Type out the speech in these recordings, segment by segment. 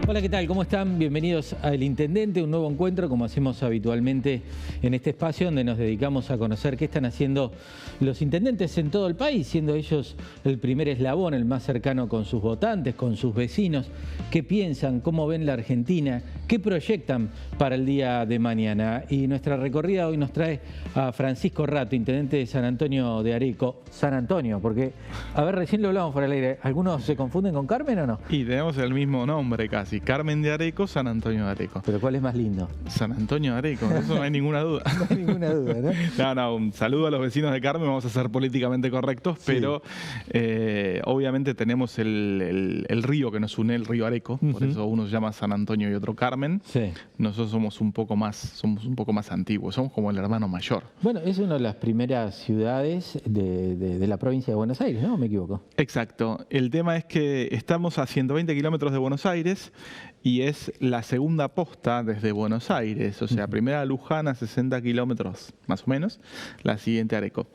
Hola, ¿qué tal? ¿Cómo están? Bienvenidos a El Intendente, un nuevo encuentro como hacemos habitualmente en este espacio donde nos dedicamos a conocer qué están haciendo los intendentes en todo el país, siendo ellos el primer eslabón, el más cercano con sus votantes, con sus vecinos, qué piensan, cómo ven la Argentina, qué proyectan para el día de mañana. Y nuestra recorrida hoy nos trae a Francisco Rato, intendente de San Antonio de Areco. San Antonio, porque, a ver, recién lo hablamos fuera del aire, ¿algunos se confunden con Carmen o no? Y tenemos el mismo nombre casi, Carmen de Areco, San Antonio de Areco. Pero ¿cuál es más lindo? San Antonio de Areco, eso no hay ninguna duda. No hay ninguna duda, ¿no? No, un saludo a los vecinos de Carmen, vamos a ser políticamente correctos, Sí. pero obviamente tenemos el río que nos une, el río Areco, por eso uno se llama San Antonio y otro Carmen. Sí. Nosotros somos un poco más antiguos, somos como el hermano mayor. Bueno, es una de las primeras ciudades de la provincia de Buenos Aires, ¿no? ¿O me equivoco? Exacto. El tema es que estamos a 120 kilómetros de Buenos Aires y es la segunda posta desde Buenos Aires. O sea, primera Luján a 60 kilómetros más o menos, la siguiente Areco.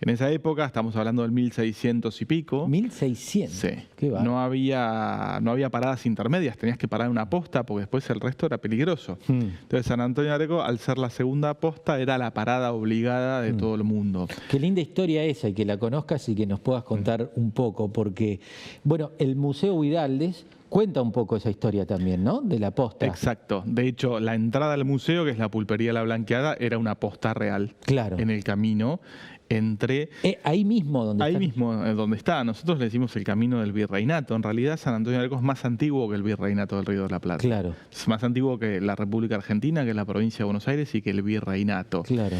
En esa época, estamos hablando del 1600 y pico. 1600. Sí. Qué bárbaro. No había paradas intermedias, tenías que parar en una posta porque después el resto era peligroso. Entonces San Antonio de Areco, al ser la segunda posta, era la parada obligada de todo el mundo. Qué linda historia esa y que la conozcas y que nos puedas contar un poco, porque, bueno, el Museo Huidaldes cuenta un poco esa historia también, ¿no? De la posta. Exacto. De hecho, la entrada al museo, que es la pulpería La Blanqueada, era una posta real. Claro. En el camino entre... Ahí mismo donde Ahí está. mismo, donde está. Nosotros le decimos el camino del virreinato. En realidad, San Antonio de Areco es más antiguo que el virreinato del Río de la Plata. Claro. Es más antiguo que la República Argentina, que la provincia de Buenos Aires y que el virreinato. Claro.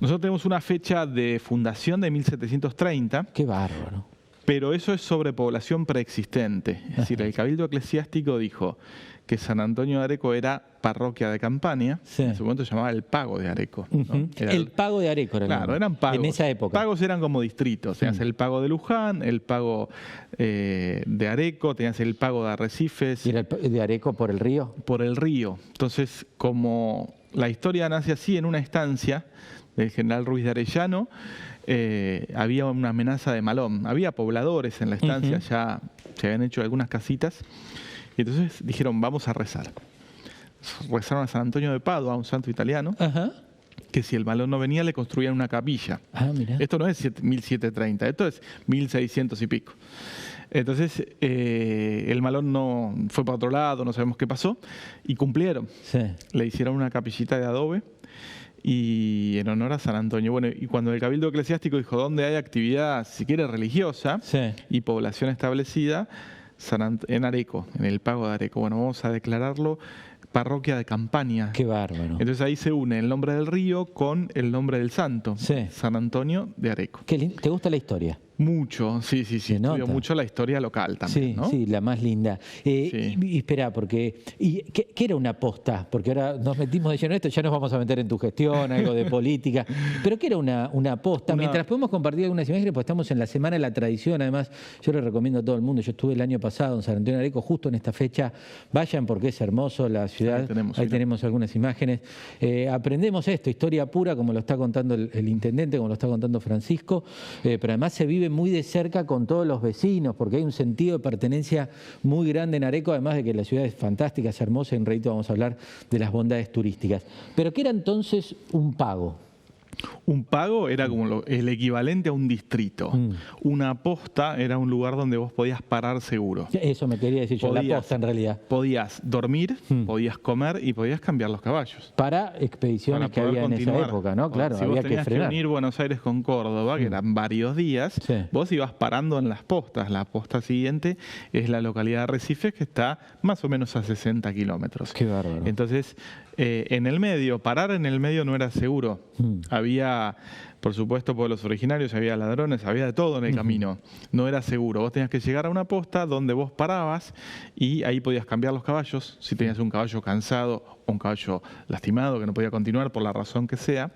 Nosotros tenemos una fecha de fundación de 1730. Qué bárbaro. Pero eso es sobre población preexistente. Es decir, el Cabildo Eclesiástico dijo que San Antonio de Areco era parroquia de campaña. Sí. En ese momento se llamaba el Pago de Areco, ¿no? Era El Pago de Areco era el Claro, nombre. eran pagos. En esa época. Pagos eran como distritos. Tenías el Pago de Luján, el Pago de Areco, tenías el Pago de Arrecifes, ¿Y era el de Areco por el río? por el río. Entonces, como la historia nace así en una estancia del general Ruiz de Arellano, había una amenaza de malón. Había pobladores en la estancia, ya se habían hecho algunas casitas, y entonces dijeron, vamos a rezar. Rezaron a San Antonio de Padua, un santo italiano, Ajá. que si el malón no venía le construían una capilla. Ah, mira. Esto no es 1730, esto es 1600 y pico. Entonces, el malón no fue para otro lado, no sabemos qué pasó, y cumplieron. Sí. Le hicieron una capillita de adobe y en honor a San Antonio. Bueno, y cuando el Cabildo Eclesiástico dijo dónde hay actividad, si quiere religiosa, Sí. y población establecida, en Areco, en el Pago de Areco. Bueno, vamos a declararlo parroquia de campaña. Qué bárbaro. Entonces ahí se une el nombre del río con el nombre del santo, Sí. San Antonio de Areco. Qué lindo. ¿Te gusta la historia? Mucho, sí. Se Estudio nota. mucho la historia local también, Sí, ¿no? sí, la más linda. Sí. Y espera, porque ¿qué era una posta? Porque ahora nos metimos de lleno en esto, ya nos vamos a meter en tu gestión, algo de política. Pero ¿qué era una posta? Mientras podemos compartir algunas imágenes, pues estamos en la Semana de la Tradición. Además, yo le recomiendo a todo el mundo. Yo estuve el año pasado en San Antonio de Areco, justo en esta fecha. Vayan porque es hermoso la ciudad. Ahí tenemos algunas imágenes. Aprendemos esto, historia pura, como lo está contando el intendente, como lo está contando Francisco. Pero además se vive muy de cerca con todos los vecinos, porque hay un sentido de pertenencia muy grande en Areco, además de que la ciudad es fantástica, es hermosa, y en un ratito vamos a hablar de las bondades turísticas. Pero ¿qué era entonces un pago? Un pago era como el equivalente a un distrito. Una posta era un lugar donde vos podías parar seguro. Eso me quería decir yo, la posta en realidad. Podías dormir, podías comer y podías cambiar los caballos. Para expediciones Para que poder había en esa continuar. época, ¿no? Claro, Si había vos que tenías que frenar. unir Buenos Aires con Córdoba, que eran varios días, Sí. vos ibas parando en las postas. La posta siguiente es la localidad de Arrecifes, que está más o menos a 60 kilómetros. Qué bárbaro. Entonces, en el medio, parar en el medio no era seguro. Había, por supuesto, pueblos originarios, había ladrones, había de todo en el camino. No era seguro. Vos tenías que llegar a una posta donde vos parabas y ahí podías cambiar los caballos. Si tenías un caballo cansado o un caballo lastimado que no podía continuar por la razón que sea,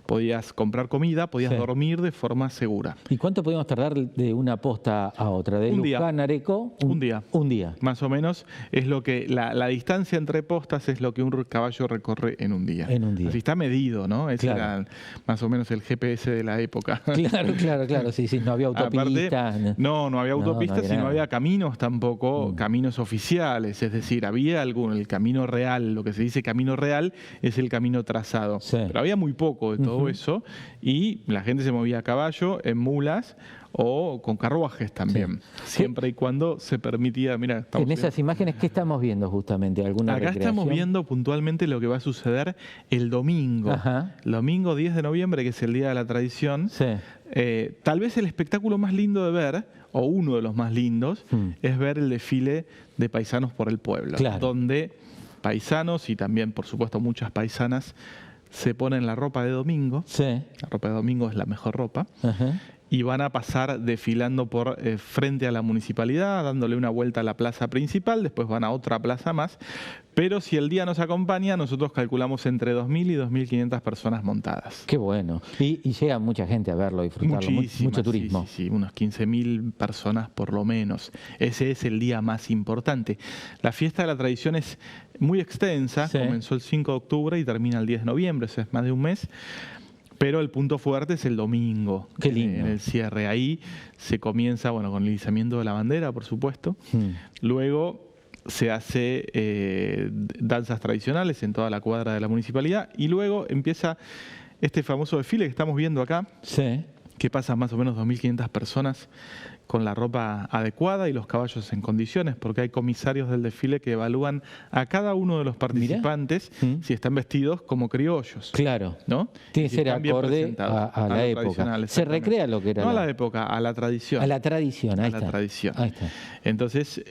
podías comprar comida, podías Sí. dormir de forma segura. ¿Y cuánto podemos tardar de una posta a otra? De Un día. Luján a Areco. Un día. Un día. Más o menos es lo que la distancia entre postas es lo que un caballo recorre en un día. En un día. Así está medido, ¿no? Ese Claro. era más o menos el GPS de la época. Claro, sí, no había autopista. Aparte, no había autopistas había y no nada. había caminos tampoco, caminos oficiales. Es decir, había el camino real, lo que se dice camino real es el camino trazado. Sí. Pero había muy poco de todo eso y la gente se movía a caballo, en mulas o con carruajes también. Sí. Siempre y cuando se permitía, mira, estamos En esas imágenes, ¿qué estamos viendo justamente? ¿Alguna acá recreación? estamos viendo puntualmente lo que va a suceder el domingo. Ajá. El domingo 10 de noviembre, que es el Día de la Tradición. Sí. Tal vez el espectáculo más lindo de ver, o uno de los más lindos, es ver el desfile de paisanos por el pueblo. Claro. Donde paisanos y también, por supuesto, muchas paisanas se ponen la ropa de domingo. Sí. La ropa de domingo es la mejor ropa. Ajá. Y van a pasar desfilando por frente a la municipalidad, dándole una vuelta a la plaza principal, después van a otra plaza más. Pero si el día nos acompaña, nosotros calculamos entre 2.000 y 2.500 personas montadas. Qué bueno. Y llega mucha gente a verlo, a disfrutarlo. Muchísimas, Mucho turismo. Sí, unos 15.000 personas por lo menos. Ese es el día más importante. La fiesta de la tradición es muy extensa, Sí. comenzó el 5 de octubre y termina el 10 de noviembre, eso es más de un mes. Pero el punto fuerte es el domingo. Qué lindo. En el cierre. Ahí se comienza, con el izamiento de la bandera, por supuesto. Luego se hace danzas tradicionales en toda la cuadra de la municipalidad. Y luego empieza este famoso desfile que estamos viendo acá, Sí. que pasa más o menos 2.500 personas con la ropa adecuada y los caballos en condiciones, porque hay comisarios del desfile que evalúan a cada uno de los participantes si están vestidos como criollos. Claro. ¿No? Tiene que Si ser están bien acorde presentados, a la lo época. tradicional, Se exactamente. recrea lo que era No a la época, a la tradición. a la tradición. Ahí a está. la tradición. Ahí está. Entonces,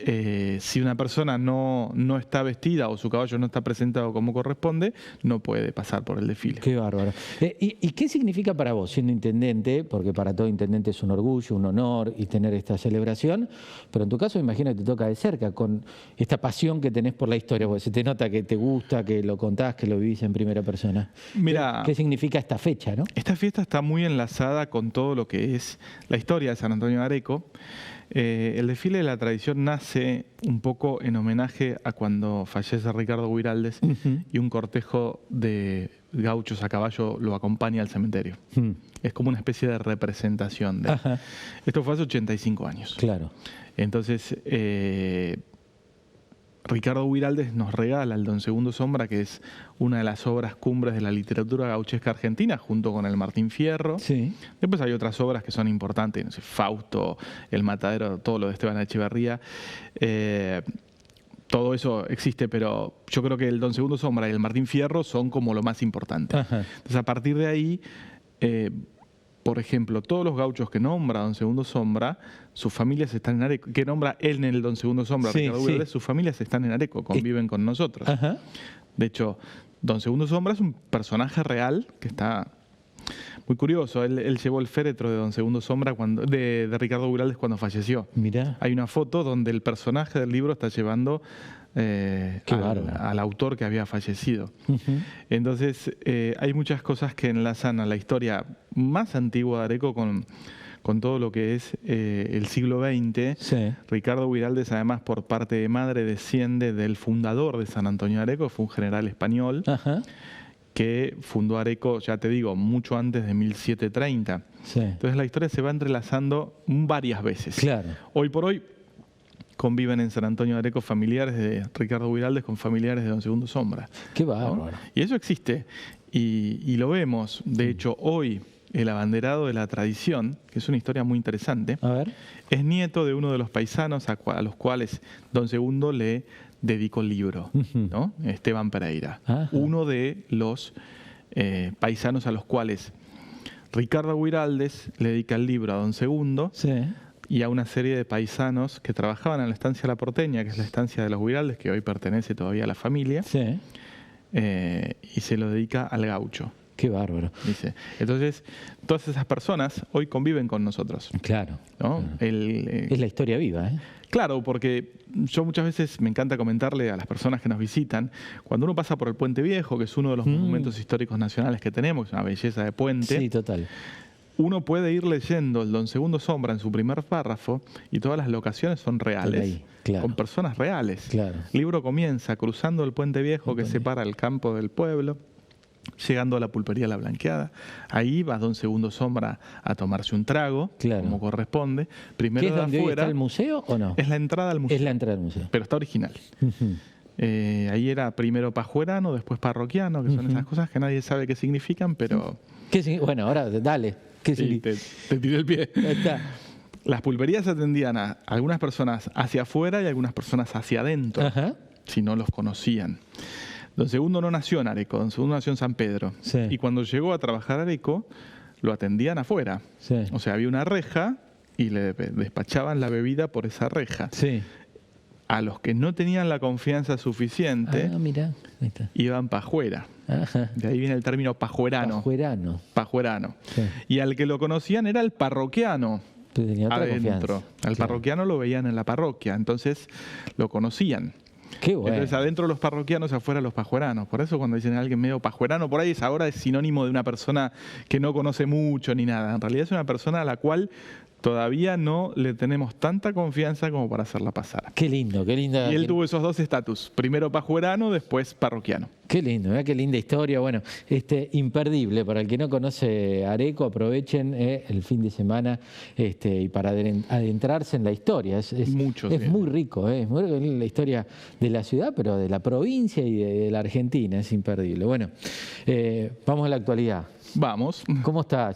si una persona no está vestida o su caballo no está presentado como corresponde, no puede pasar por el desfile. Qué bárbaro. ¿Y qué significa para vos, siendo intendente? Porque para todo intendente es un orgullo, un honor y tener esta celebración, pero en tu caso me imagino que te toca de cerca, con esta pasión que tenés por la historia, porque se te nota que te gusta, que lo contás, que lo vivís en primera persona. Mira, ¿Qué significa esta fecha, no? esta fiesta está muy enlazada con todo lo que es la historia de San Antonio de Areco. El desfile de la tradición nace un poco en homenaje a cuando fallece Ricardo Guiraldes y un cortejo de gauchos a caballo lo acompaña al cementerio. Es como una especie de representación. Ajá. Esto fue hace 85 años. Claro. Entonces, Ricardo Guiraldes nos regala el Don Segundo Sombra, que es una de las obras cumbres de la literatura gauchesca argentina, junto con el Martín Fierro. Sí. Después hay otras obras que son importantes, no sé, Fausto, El Matadero, todo lo de Esteban Echeverría. Todo eso existe, pero yo creo que el Don Segundo Sombra y el Martín Fierro son como lo más importante. Ajá. Entonces, a partir de ahí, por ejemplo, todos los gauchos que nombra Don Segundo Sombra, sus familias están en Areco. Que nombra él en el Don Segundo Sombra, Sí, Ricardo sí. Guiraldes, sus familias están en Areco, conviven con nosotros. Ajá. De hecho, Don Segundo Sombra es un personaje real que está muy curioso. Él llevó el féretro de Don Segundo Sombra de Ricardo Guiraldes cuando falleció. Mirá. Hay una foto donde el personaje del libro está llevando al autor que había fallecido. Entonces, hay muchas cosas que enlazan a la historia más antigua de Areco con todo lo que es el siglo XX. Sí. Ricardo Guiraldes, además, por parte de madre, desciende del fundador de San Antonio de Areco, fue un general español Ajá. que fundó Areco, ya te digo, mucho antes de 1730. Sí. Entonces la historia se va entrelazando varias veces. Claro. Hoy por hoy conviven en San Antonio de Areco familiares de Ricardo Guiraldes con familiares de Don Segundo Sombra. Qué ¿no? bárbaro. Y eso existe. Y lo vemos. De hecho, hoy el abanderado de la tradición, que es una historia muy interesante, A ver. es nieto de uno de los paisanos a los cuales Don Segundo le dedicó el libro, ¿no? Esteban Pereira. Ajá. Uno de los paisanos a los cuales Ricardo Guiraldes le dedica el libro a Don Segundo Sí. y a una serie de paisanos que trabajaban en la estancia La Porteña, que es la estancia de los Guiraldes, que hoy pertenece todavía a la familia, Sí. y se lo dedica al gaucho. Qué bárbaro. Dice. Entonces, todas esas personas hoy conviven con nosotros. Claro. ¿No? Claro. Es la historia viva, ¿eh? Claro, porque yo muchas veces me encanta comentarle a las personas que nos visitan, cuando uno pasa por el Puente Viejo, que es uno de los monumentos históricos nacionales que tenemos, una belleza de puente. Sí, total. Uno puede ir leyendo el Don Segundo Sombra en su primer párrafo y todas las locaciones son reales, Ahí, claro. con personas reales. Claro. El libro comienza cruzando el Puente Viejo que separa el campo del pueblo, llegando a la pulpería La Blanqueada. Ahí va Don Segundo Sombra a tomarse un trago, Claro. como corresponde. Primero ¿Qué es de donde hoy afuera, está el museo o no? es la entrada al museo, Es la entrada al museo. pero está original. Ujú. Ahí era primero pajuerano, después parroquiano, que son esas cosas que nadie sabe qué significan, pero... Bueno, ahora dale. ¿Qué Sí, significa? te tiré el pie. Ahí está. Las pulperías atendían a algunas personas hacia afuera y algunas personas hacia adentro, Ajá. si no los conocían. Don Segundo no nació en Areco, Don Segundo nació en San Pedro. Sí. Y cuando llegó a trabajar a Areco, lo atendían afuera. Sí. O sea, había una reja y le despachaban la bebida por esa reja. Sí. A los que no tenían la confianza suficiente, Ah, mira. Ahí está. iban pa' afuera. Ajá. De ahí viene el término pajuerano. Pajuerano. Pajuerano. Sí. Y al que lo conocían era el parroquiano. Tenía otra Adentro. confianza. Al Claro. parroquiano lo veían en la parroquia, entonces lo conocían. Qué bueno. Entonces adentro los parroquianos, afuera los pajueranos. Por eso cuando dicen a alguien medio pajuerano, por ahí ahora es sinónimo de una persona que no conoce mucho ni nada. En realidad es una persona a la cual todavía no le tenemos tanta confianza como para hacerla pasar. Qué lindo, qué linda. Y él tuvo esos dos estatus, primero pajuerano, después parroquiano. Qué lindo, ¿verdad? Qué linda historia. Bueno, imperdible. Para el que no conoce Areco, aprovechen el fin de semana y para adentrarse en la historia. Mucho, es sí. muy rico, es muy rico la historia de la ciudad, pero de la provincia y de la Argentina. Es imperdible. Bueno, vamos a la actualidad. Vamos. ¿Cómo está?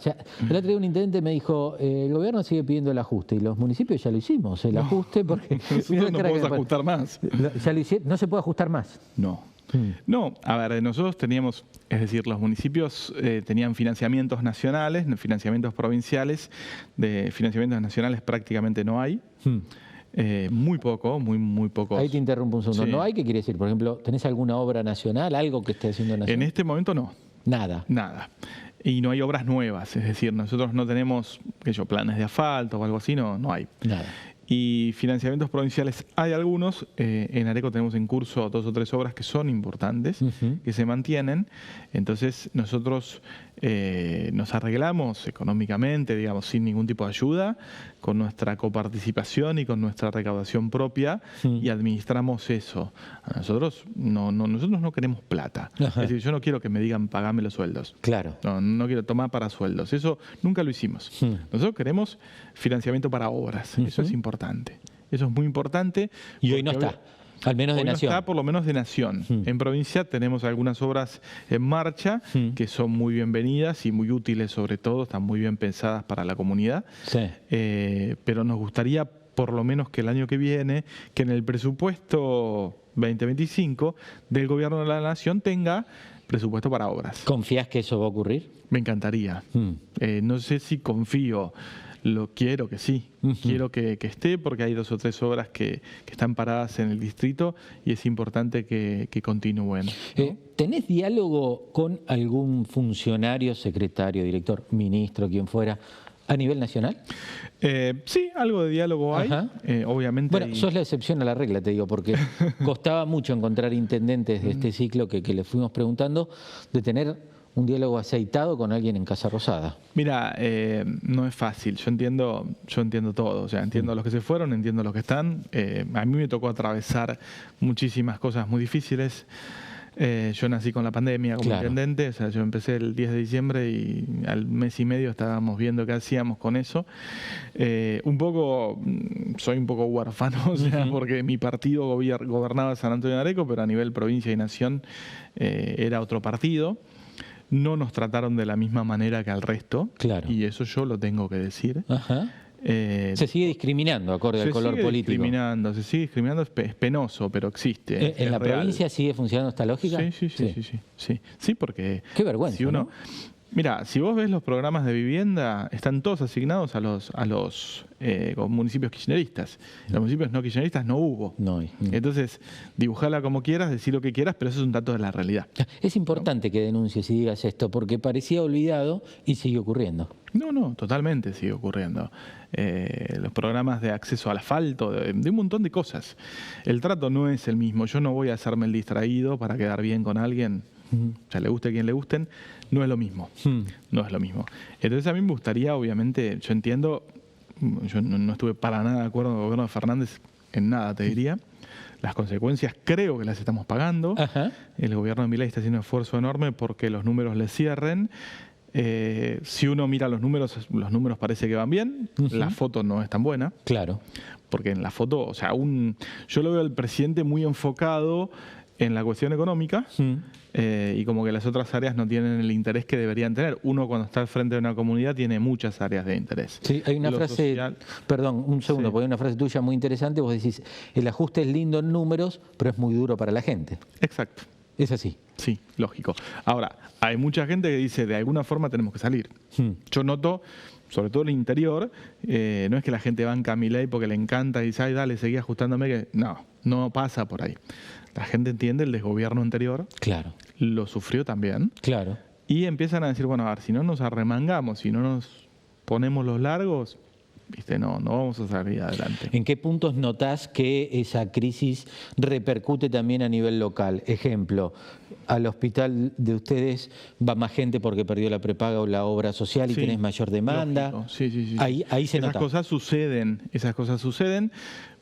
El otro día un intendente me dijo, el gobierno sigue pidiendo el ajuste y los municipios ya lo hicimos, el ajuste, porque... Nosotros no podemos ajustar más. Ya lo hicieron, no se puede ajustar más. No. No, a ver, nosotros teníamos, es decir, los municipios tenían financiamientos nacionales, financiamientos provinciales, de financiamientos nacionales prácticamente no hay. Muy poco, muy poco. Ahí te interrumpo un segundo. Sí. ¿No hay? ¿Qué quiere decir? Por ejemplo, ¿tenés alguna obra nacional, algo que esté haciendo En nacional? este momento no, Nada. nada. Y no hay obras nuevas, es decir, nosotros no tenemos, planes de asfalto o algo así, no hay. Nada. Y financiamientos provinciales hay algunos. En Areco tenemos en curso 2 o 3 obras que son importantes, que se mantienen. Entonces nosotros nos arreglamos económicamente, digamos, sin ningún tipo de ayuda, con nuestra coparticipación y con nuestra recaudación propia y administramos eso. Nosotros no queremos plata. Ajá. Es decir, yo no quiero que me digan pagame los sueldos. Claro. No quiero tomar para sueldos. Eso nunca lo hicimos. Nosotros queremos financiamiento para obras. Eso es importante. Eso es muy importante. Y hoy no porque está. Al menos de hoy no nación. está, por lo menos de nación. En provincia tenemos algunas obras en marcha que son muy bienvenidas y muy útiles, sobre todo, están muy bien pensadas para la comunidad. Sí. Pero nos gustaría, por lo menos que el año que viene, que en el presupuesto 2025 del Gobierno de la Nación tenga presupuesto para obras. ¿Confías que eso va a ocurrir? Me encantaría. No sé si confío. Lo quiero que sí, quiero que esté porque hay 2 o 3 obras que están paradas en el distrito y es importante que continúen, ¿no? ¿Tenés diálogo con algún funcionario, secretario, director, ministro, quien fuera, a nivel nacional? Sí, algo de diálogo hay, Ajá. obviamente. Bueno, sos la excepción a la regla, te digo, porque costaba mucho encontrar intendentes de este ciclo que le fuimos preguntando de tener un diálogo aceitado con alguien en Casa Rosada. Mira, no es fácil. Yo entiendo todo. O sea, entiendo a los que se fueron, entiendo a los que están. A mí me tocó atravesar muchísimas cosas muy difíciles. Yo nací con la pandemia como intendente. O sea, yo empecé el 10 de diciembre y al mes y medio estábamos viendo qué hacíamos con eso. Soy un poco huérfano, o sea, porque mi partido gobernaba San Antonio de Areco, pero a nivel provincia y nación era otro partido. No nos trataron de la misma manera que al resto, Claro. y eso yo lo tengo que decir. Ajá. Se sigue discriminando acorde al color político. Se sigue discriminando, es penoso, pero existe. ¿En la real. provincia sigue funcionando esta lógica? Sí, porque Qué vergüenza, si uno, ¿no? Mira, si vos ves los programas de vivienda, están todos asignados a los municipios kirchneristas. En los municipios no kirchneristas no hubo. No. Entonces, dibujala como quieras, decir lo que quieras, pero eso es un dato de la realidad. Es importante que denuncies y digas esto, porque parecía olvidado y sigue ocurriendo. No, totalmente sigue ocurriendo. Los programas de acceso al asfalto, de un montón de cosas. El trato no es el mismo. Yo no voy a hacerme el distraído para quedar bien con alguien. O sea, le guste a quien le gusten, no es lo mismo. No es lo mismo. Entonces a mí me gustaría, obviamente, yo entiendo, yo no estuve para nada de acuerdo con el gobierno de Fernández, en nada te diría. Las consecuencias creo que las estamos pagando. Ajá. El gobierno de Milei está haciendo un esfuerzo enorme porque los números le cierren. Si uno mira los números parece que van bien. La foto no es tan buena. Claro. Porque en la foto, o sea, yo lo veo al presidente muy enfocado en la cuestión económica y como que las otras áreas no tienen el interés que deberían tener. Uno cuando está al frente de una comunidad tiene muchas áreas de interés. Sí, hay una frase, perdón, un segundo, Sí. porque hay una frase tuya muy interesante, vos decís, el ajuste es lindo en números, pero es muy duro para la gente. Exacto. Es así. Sí, lógico. Ahora, hay mucha gente que dice, de alguna forma tenemos que salir. Yo noto, sobre todo en el interior, no es que la gente banca a Milei porque le encanta y dice, ay, dale, seguí ajustándome. Que no pasa por ahí. La gente entiende el desgobierno anterior, Claro, lo sufrió también, claro. y empiezan a decir, bueno, a ver, si no nos arremangamos, si no nos ponemos los largos, ¿viste? No vamos a salir adelante. ¿En qué puntos notás que esa crisis repercute también a nivel local? Ejemplo, al hospital de ustedes va más gente porque perdió la prepaga o la obra social y Sí, tenés mayor demanda. lógico. Sí. Ahí se esas nota. cosas suceden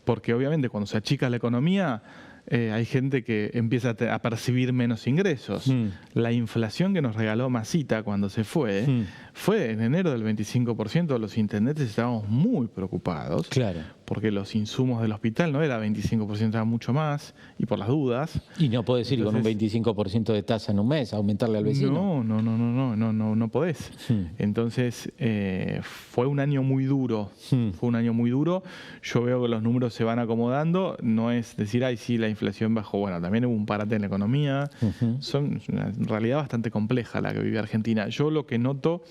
porque obviamente cuando se achica la economía hay gente que empieza a percibir menos ingresos. La inflación que nos regaló Masita cuando se fue en enero del 25%. Los intendentes estábamos muy preocupados. Claro. Porque los insumos del hospital no era 25%, era mucho más, y por las dudas. Y no podés ir con un 25% de tasa en un mes, aumentarle al vecino. No podés. Entonces, fue un año muy duro. Fue un año muy duro. Yo veo que los números se van acomodando. No es decir, ay, sí, la inflación bajó. Bueno, también hubo un parate en la economía. Es una realidad bastante compleja la que vive Argentina. Yo lo que noto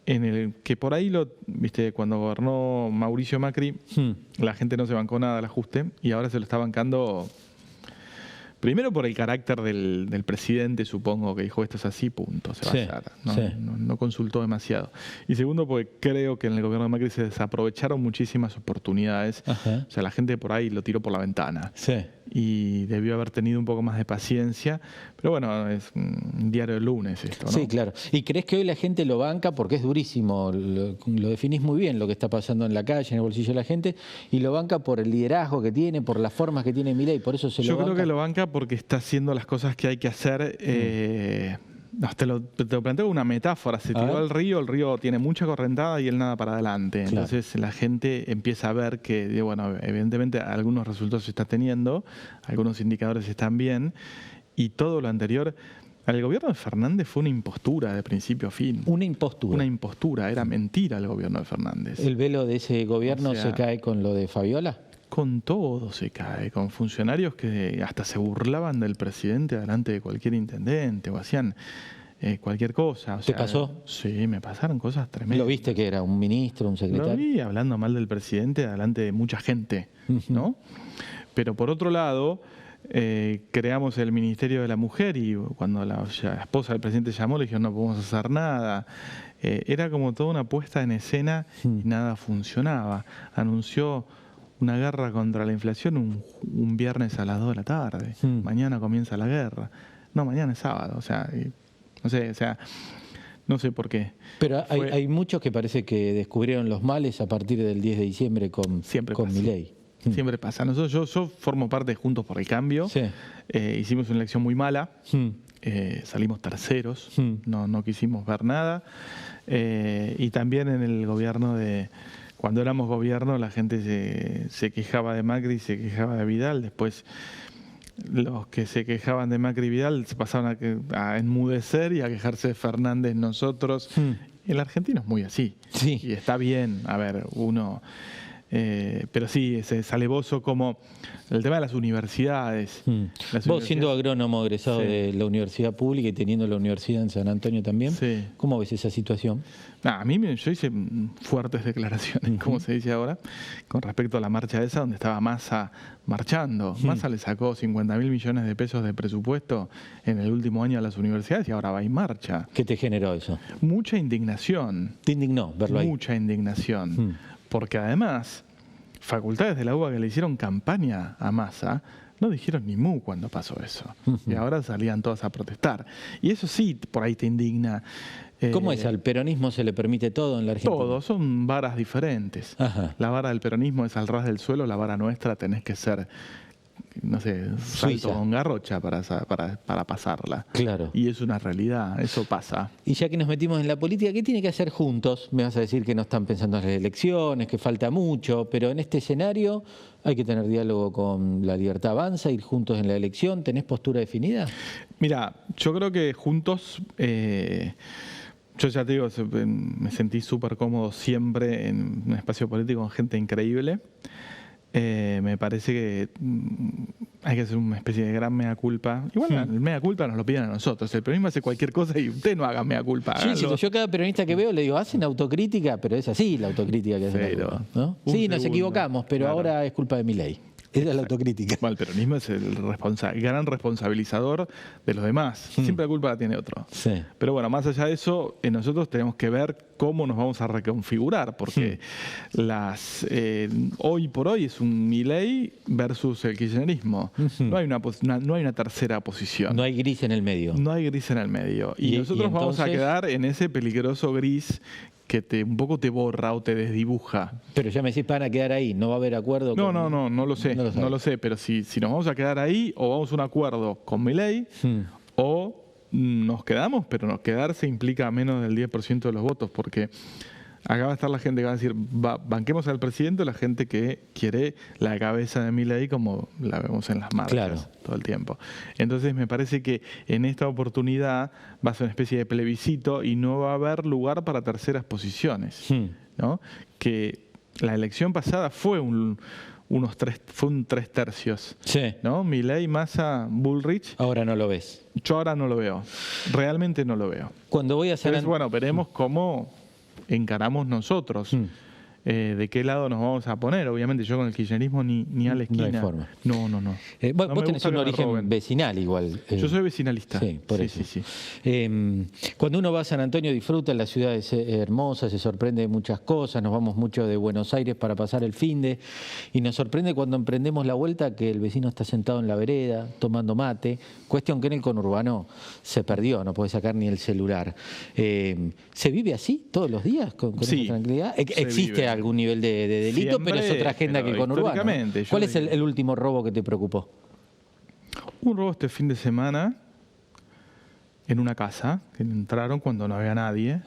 que por ahí viste, cuando gobernó Mauricio Macri, la gente no se bancó nada al ajuste y ahora se lo está bancando. Primero por el carácter del presidente, supongo, que dijo esto es así, punto, se va a hacer. No consultó demasiado. Y segundo, porque creo que en el gobierno de Macri se desaprovecharon muchísimas oportunidades. Ajá. O sea, la gente por ahí lo tiró por la ventana. Sí. Y debió haber tenido un poco más de paciencia. Pero bueno, es un diario del lunes esto, ¿no? Sí, claro. ¿Y crees que hoy la gente lo banca? Porque es durísimo, lo definís muy bien lo que está pasando en la calle, en el bolsillo de la gente, y lo banca por el liderazgo que tiene, por las formas que tiene Milei, por eso se lo banca. Yo creo que lo banca porque está haciendo las cosas que hay que hacer. Te lo planteo como una metáfora. Se tiró al río, el río tiene mucha correntada y él nada para adelante. Claro. Entonces la gente empieza a ver que, bueno, evidentemente algunos resultados se están teniendo, algunos indicadores están bien, y todo lo anterior. El gobierno de Fernández fue una impostura de principio a fin. Una impostura. Una impostura, era mentira el gobierno de Fernández. ¿El velo de ese gobierno se cae con lo de Fabiola? Con todo se cae, con funcionarios que hasta se burlaban del presidente delante de cualquier intendente o hacían cualquier cosa. ¿Te pasó? Sí, me pasaron cosas tremendas. ¿Lo viste que era un ministro, un secretario? Lo vi hablando mal del presidente delante de mucha gente, ¿no? Pero por otro lado, creamos el Ministerio de la Mujer y cuando la esposa del presidente llamó le dijeron no podemos hacer nada. Era como toda una puesta en escena y nada funcionaba. Anunció una guerra contra la inflación un viernes a las 2 de la tarde. Mañana comienza la guerra. No, mañana es sábado. O sea, no sé por qué. Pero hay muchos que parece que descubrieron los males a partir del 10 de diciembre con Milei. Siempre pasa. Yo formo parte de Juntos por el Cambio. Sí. Hicimos una elección muy mala. Salimos terceros. No quisimos ver nada. Y también en el gobierno cuando éramos gobierno, la gente se quejaba de Macri y se quejaba de Vidal. Después, los que se quejaban de Macri y Vidal se pasaron a enmudecer y a quejarse de Fernández nosotros. El argentino es muy así. Sí. Y está bien. A ver, uno Pero sí, es alevoso como el tema de las universidades. Vos siendo agrónomo egresado de la universidad pública y teniendo la universidad en San Antonio también, ¿cómo ves esa situación? Yo hice fuertes declaraciones, como se dice ahora, con respecto a la marcha esa donde estaba Massa marchando. Massa le sacó 50.000 millones de pesos de presupuesto en el último año a las universidades y ahora va y marcha. ¿Qué te generó eso? Mucha indignación. ¿Te indignó verlo ahí? Mucha indignación. Porque además, facultades de la UBA que le hicieron campaña a Massa no dijeron ni mu cuando pasó eso. Y ahora salían todas a protestar. Y eso sí, por ahí te indigna. ¿Cómo es? ¿Al peronismo se le permite todo en la Argentina? Todo, son varas diferentes. La vara del peronismo es al ras del suelo, la vara nuestra tenés que ser, no sé, salto con garrocha para pasarla. Claro. Y es una realidad, eso pasa. Y ya que nos metimos en la política, ¿qué tiene que hacer juntos? Me vas a decir que no están pensando en las elecciones, que falta mucho, pero en este escenario hay que tener diálogo con La Libertad Avanza, ir juntos en la elección. ¿Tenés postura definida? Mira, yo creo que juntos... yo ya te digo, me sentí súper cómodo siempre en un espacio político con gente increíble. Me parece que hay que hacer una especie de gran mea culpa. Igual el mea culpa nos lo piden a nosotros. El peronismo hace cualquier cosa y usted no haga mea culpa. Sí, yo cada peronista que veo le digo, hacen autocrítica, pero es así la autocrítica que hacen. ¿No? Sí, nos equivocamos, pero ahora es culpa de Milei. Esa es la autocrítica. Bueno, el peronismo es el gran responsabilizador de los demás. Siempre la culpa la tiene otro. Sí. Pero bueno, más allá de eso, nosotros tenemos que ver cómo nos vamos a reconfigurar, porque hoy por hoy es un Milei versus el kirchnerismo. No hay una tercera posición. No hay gris en el medio. No hay gris en el medio. Y nosotros vamos a quedar en ese peligroso gris que un poco te borra o te desdibuja. Pero ya me decís, van a quedar ahí, no va a haber acuerdo. No lo sé, no lo sé, pero si nos vamos a quedar ahí, o vamos a un acuerdo con Milei, o nos quedamos, pero quedarse implica menos del 10% de los votos, porque acá va a estar la gente que va a decir, banquemos al presidente, la gente que quiere la cabeza de Milei como la vemos en las marchas todo el tiempo. Entonces me parece que en esta oportunidad va a ser una especie de plebiscito y no va a haber lugar para terceras posiciones, ¿no? Que la elección pasada fue un 3 tercios. ¿No? Milei, Massa, Bullrich. Ahora no lo ves. Yo ahora no lo veo. Realmente no lo veo. Cuando voy a hacer... Entonces, bueno, veremos cómo encaramos nosotros. ¿De qué lado nos vamos a poner? Obviamente yo con el kirchnerismo ni a la esquina. No hay forma. No. Vos tenés un origen vecinal igual. Yo soy vecinalista. Sí, por eso. Sí. Cuando uno va a San Antonio disfruta, la ciudad es hermosa, se sorprende de muchas cosas, nos vamos mucho de Buenos Aires para pasar el finde y nos sorprende cuando emprendemos la vuelta que el vecino está sentado en la vereda tomando mate, cuestión que en el conurbano se perdió, no puede sacar ni el celular. ¿Se vive así todos los días con esa tranquilidad? ¿Existe algún nivel de delito, siempre, pero es otra agenda que conurbano? ¿Cuál es el último robo que te preocupó? Un robo este fin de semana en una casa, que entraron cuando no había nadie.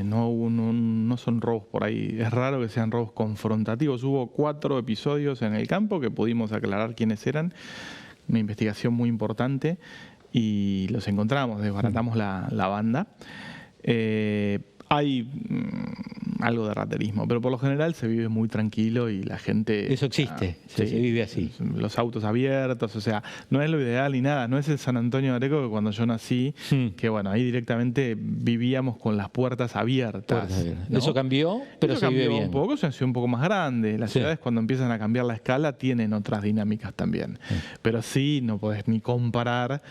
No son robos por ahí, es raro que sean robos confrontativos. Hubo 4 episodios en el campo que pudimos aclarar quiénes eran, una investigación muy importante y los encontramos, desbaratamos la banda. Hay algo de raterismo, pero por lo general se vive muy tranquilo y la gente... Eso existe, se vive así. Los autos abiertos, o sea, no es lo ideal ni nada, no es el San Antonio de Areco que cuando yo nací, que bueno, ahí directamente vivíamos con las puertas abiertas. ¿No? Eso cambió, pero eso se vive bien. Un poco, se hace un poco más grande. Las ciudades cuando empiezan a cambiar la escala tienen otras dinámicas también. Pero sí, no podés ni comparar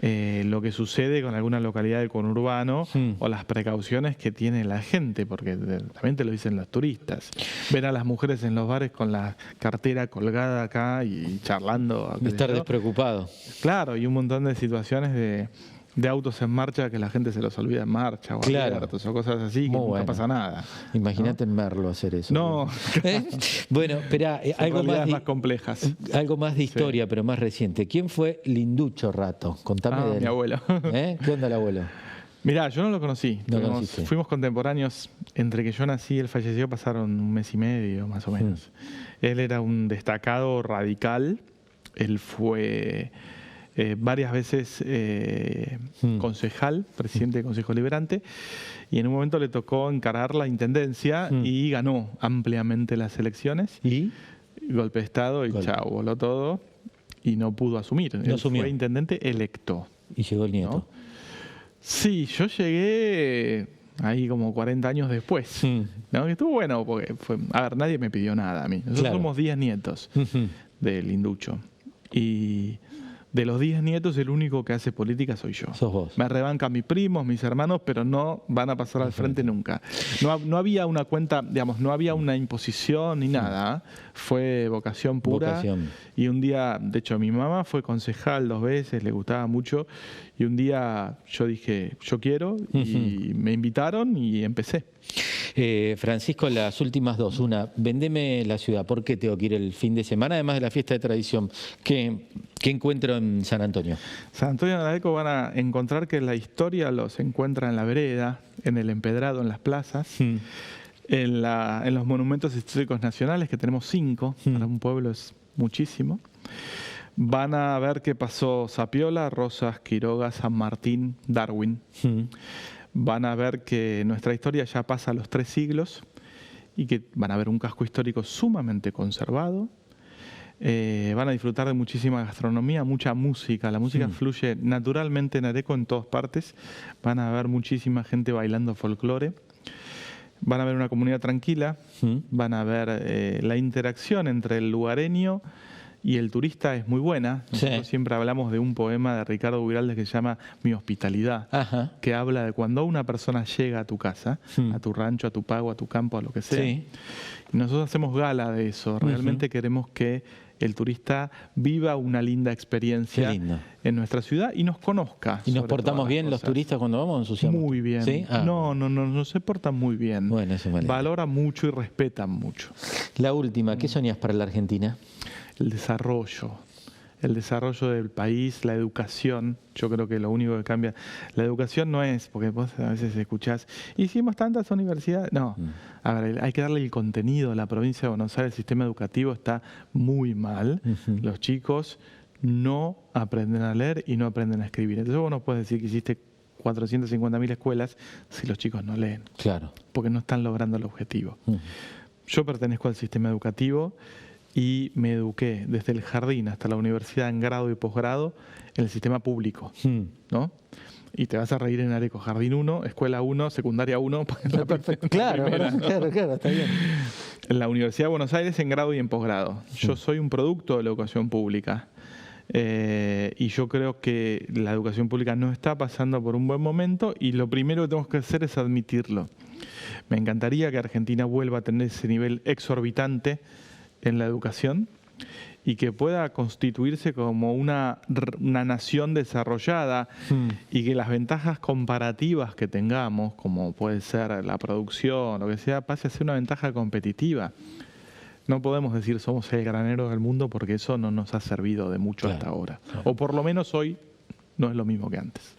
lo que sucede con alguna localidad del conurbano o las precauciones que tiene la gente, porque también te lo dicen los turistas. Ven a las mujeres en los bares con la cartera colgada acá y charlando. Estar despreocupado. Claro, y un montón de situaciones de autos en marcha que la gente se los olvida en marcha o abiertos o cosas así, que nunca pasa nada. Imagínate en Merlo hacer eso. No. Bueno, espera, algo más complejas. Algo más de historia, pero más reciente. ¿Quién fue Linducho Rato? Contame de él. Mi abuelo. ¿Qué onda el abuelo? Mirá, yo no lo conocí. Fuimos contemporáneos. Entre que yo nací y él falleció pasaron 1 mes y medio, más o menos. Él era un destacado radical. Él fue varias veces concejal, presidente del Consejo Deliberante, y en un momento le tocó encarar la intendencia y ganó ampliamente las elecciones. ¿Y? Golpe de Estado y chao, voló todo y no pudo asumir. No Él asumió. fue intendente electo. Y llegó el nieto. ¿No? Sí, yo llegué ahí como 40 años después. ¿No? Que estuvo bueno porque a ver, nadie me pidió nada a mí. Nosotros somos 10 nietos del Inducho. Y de los 10 nietos, el único que hace política soy yo. Sos vos. Me rebancan mis primos, mis hermanos, pero no van a pasar al frente nunca. No había una cuenta, digamos, no había una imposición ni nada. Fue vocación pura. Vocación. Y un día, de hecho, mi mamá fue concejal 2 veces, le gustaba mucho. Y un día yo dije, yo quiero, y me invitaron y empecé. Francisco, las últimas dos. Una, vendeme la ciudad. ¿Por qué tengo que ir el fin de semana? Además de la fiesta de tradición. ¿Qué encuentro en San Antonio? San Antonio de Areco van a encontrar que la historia los encuentra en la vereda, en el empedrado, en las plazas, en los monumentos históricos nacionales, que tenemos 5. Para un pueblo es muchísimo. Van a ver qué pasó Zapiola, Rosas, Quiroga, San Martín, Darwin. Van a ver que nuestra historia ya pasa los 3 siglos y que van a ver un casco histórico sumamente conservado. Van a disfrutar de muchísima gastronomía, mucha música. La música fluye naturalmente en Areco en todas partes. Van a ver muchísima gente bailando folclore. Van a ver una comunidad tranquila. Van a ver la interacción entre el lugareño y el turista es muy buena. Nosotros siempre hablamos de un poema de Ricardo Buiraldes que se llama Mi Hospitalidad, que habla de cuando una persona llega a tu casa, a tu rancho, a tu pago, a tu campo, a lo que sea. Y nosotros hacemos gala de eso. Realmente queremos que el turista viva una linda experiencia en nuestra ciudad y nos conozca. ¿Y nos portamos bien los turistas cuando vamos? ¿Ensuciamos? Muy bien. ¿Sí? No se portan muy bien. Bueno, eso me alegra. Valoran mucho y respetan mucho. La última, ¿qué soñás para la Argentina? El desarrollo del país, la educación. Yo creo que lo único que cambia, la educación no es, porque vos a veces escuchás, hicimos tantas universidades. No, a ver, hay que darle el contenido. La provincia de Buenos Aires, el sistema educativo está muy mal. Los chicos no aprenden a leer y no aprenden a escribir. Entonces vos no puedes decir que hiciste 450.000 escuelas si los chicos no leen. Claro. Porque no están logrando el objetivo. Yo pertenezco al sistema educativo y me eduqué desde el jardín hasta la universidad en grado y posgrado en el sistema público, ¿no? Y te vas a reír en Areco, jardín 1, escuela 1, secundaria 1. Claro, está bien. En la Universidad de Buenos Aires en grado y en posgrado. Yo soy un producto de la educación pública. Y yo creo que la educación pública no está pasando por un buen momento y lo primero que tenemos que hacer es admitirlo. Me encantaría que Argentina vuelva a tener ese nivel exorbitante en la educación y que pueda constituirse como una nación desarrollada y que las ventajas comparativas que tengamos, como puede ser la producción, lo que sea, pase a ser una ventaja competitiva. No podemos decir somos el granero del mundo porque eso no nos ha servido de mucho hasta ahora. O por lo menos hoy no es lo mismo que antes.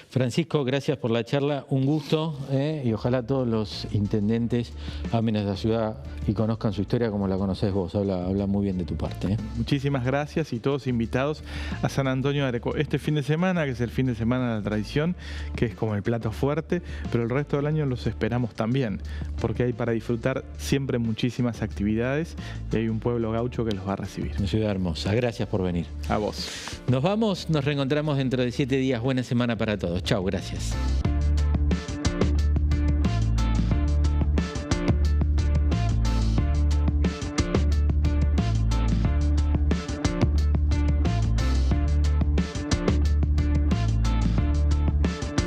Francisco, gracias por la charla, un gusto, y ojalá todos los intendentes amen a la ciudad y conozcan su historia como la conocés vos, habla muy bien de tu parte. Muchísimas gracias y todos invitados a San Antonio de Areco. Este fin de semana, que es el fin de semana de la tradición, que es como el plato fuerte, pero el resto del año los esperamos también, porque hay para disfrutar siempre muchísimas actividades y hay un pueblo gaucho que los va a recibir. Una ciudad hermosa, gracias por venir. A vos. Nos vamos, nos reencontramos dentro de 7 días, buena semana para todos. Chau, gracias.